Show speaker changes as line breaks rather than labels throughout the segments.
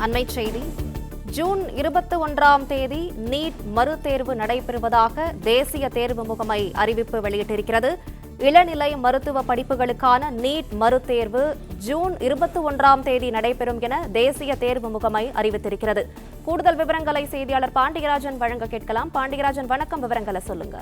அண்மைச் செய்தி. ஜூன் 21ஆம் தேதி நீட் மறுதேர்வு நடைபெறுவதாக தேசிய தேர்வு முகமை அறிவிப்பு வெளியிட்டிருக்கிறது. இளநிலை மருத்துவ படிப்புகளுக்கான நீட் மறுதேர்வு ஜூன் 21ஆம் தேதி நடைபெறும் என தேசிய தேர்வு முகமை அறிவித்திருக்கிறது. கூடுதல் விவரங்களை செய்தியாளர் பாண்டியராஜன் வழங்க கேட்கலாம். பாண்டியராஜன், வணக்கம். விவரங்களை சொல்லுங்க.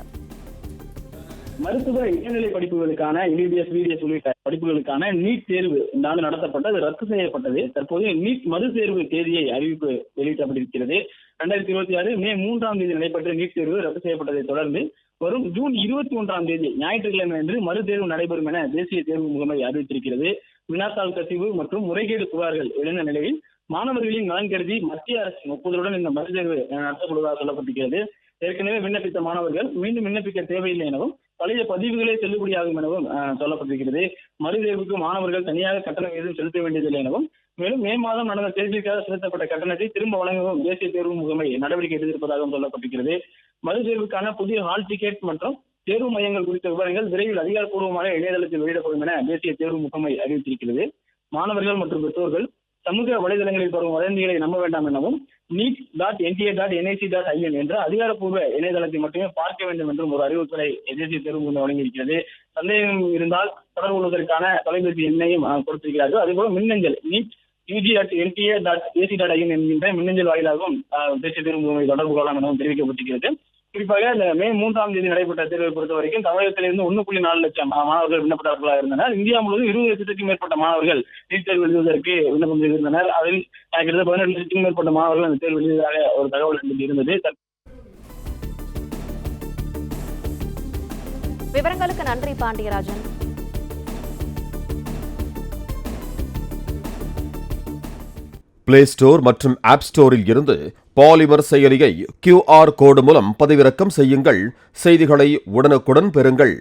மருத்துவ இளநிலை படிப்புகளுக்கான எம்பிபிஎஸ், பிடிஎஸ் உள்ளிட்ட படிப்புகளுக்கான நீட் தேர்வு இந்த ஆண்டு நடத்தப்பட்டது ரத்து செய்யப்பட்டது. தற்போது நீட் மறுதேர்வு தேதியை அறிவிப்பு வெளியிடப்பட்டிருக்கிறது. 2026 மே 3ஆம் தேதி நடைபெற்ற நீட் தேர்வு ரத்து செய்யப்பட்டதை தொடர்ந்து வரும் ஜூன் 21ஆம் தேதி ஞாயிற்றுக்கிழமை அன்று மறுதேர்வு நடைபெறும் என தேசிய தேர்வு முகமை அறிவித்திருக்கிறது. வினாத்தாள் கசிவு மற்றும் முறைகேடு புகார்கள் எழுந்த நிலையில் மாணவர்களின் நலன் கருதி மத்திய அரசின் ஒப்புதலுடன் இந்த மறுதேர்வு நடத்தப்படுவதாக சொல்லப்பட்டிருக்கிறது. ஏற்கனவே விண்ணப்பித்த மாணவர்கள் மீண்டும் விண்ணப்பிக்க தேவையில்லை எனவும் பழைய பதிவுகளே செல்லுபடியாகும் எனவும் சொல்லப்பட்டிருக்கிறது. மறுதேர்வுக்கு மாணவர்கள் தனியாக கட்டணம் எதுவும் செலுத்த வேண்டியதில்லை எனவும், மேலும் மே மாதம் நடந்த தேர்விற்காக செலுத்தப்பட்ட கட்டணத்தை திரும்ப வழங்கவும் தேசிய தேர்வு முகமை நடவடிக்கை எடுத்திருப்பதாகவும் சொல்லப்பட்டிருக்கிறது. மறுதேர்வுக்கான புதிய ஹால் டிக்கெட் மற்றும் தேர்வு மையங்கள் குறித்த விவரங்கள் விரைவில் அதிகாரப்பூர்வமாக இணையதளத்தில் வெளியிடப்படும் என தேசிய தேர்வு முகமை அறிவித்திருக்கிறது. மாணவர்கள் மற்றும் பெற்றோர்கள் சமூக வலைதளங்களில் வரும் வதந்திகளை நம்ப வேண்டாம் எனவும் neet.nta.nic.in என்ற அதிகாரப்பூர்வ இணையதளத்தை மட்டுமே பார்க்க வேண்டும் என்றும் ஒரு அறிவுறுத்தலை தேசிய தேர்வு முகமை வழங்கியிருக்கிறது. சந்தேகம் இருந்தால் தொடர்பு கொள்வதற்கான தொலைபேசி எண்ணையும் கொடுத்திருக்கிறார்கள். அதேபோல மின்னஞ்சல் neet.ug.nta.ac.in என்கின்ற மின்னஞ்சல் வாயிலாகவும் தேசிய தேர்வு முகமை தொடர்பு கொள்ளலாம் எனவும் தெரிவிக்கப்பட்டிருக்கிறது. குறிப்பாக இந்த மே 3ஆம் தேதி நடைபெற்ற தேர்வை பொறுத்த வரைக்கும் தமிழகத்திலிருந்து 1.4 லட்சம் மாணவர்கள் விண்ணப்பதாரர்களாக இருந்தனர். இந்தியா முழுவதும் 20 லட்சத்துக்கும் மேற்பட்ட மாணவர்கள் நீட் தேர்வு எழுதுவதற்கு விண்ணப்பம் செய்திருந்தனர். அதில் கிட்டத்தட்ட 17 லட்சத்துக்கும் மேற்பட்ட மாணவர்கள் அந்த தேர்வு எழுதியதாக ஒரு தகவல் இருந்தது.
விவரங்களுக்கு நன்றி பாண்டியராஜன்.
பிளே ஸ்டோர் மற்றும் ஆப் ஸ்டோரில் இருந்து பாலிமர் செயலியை QR கோடு மூலம் பதிவிறக்கம் செய்யுங்கள். செய்திகளை உடனுக்குடன் பெறுங்கள்.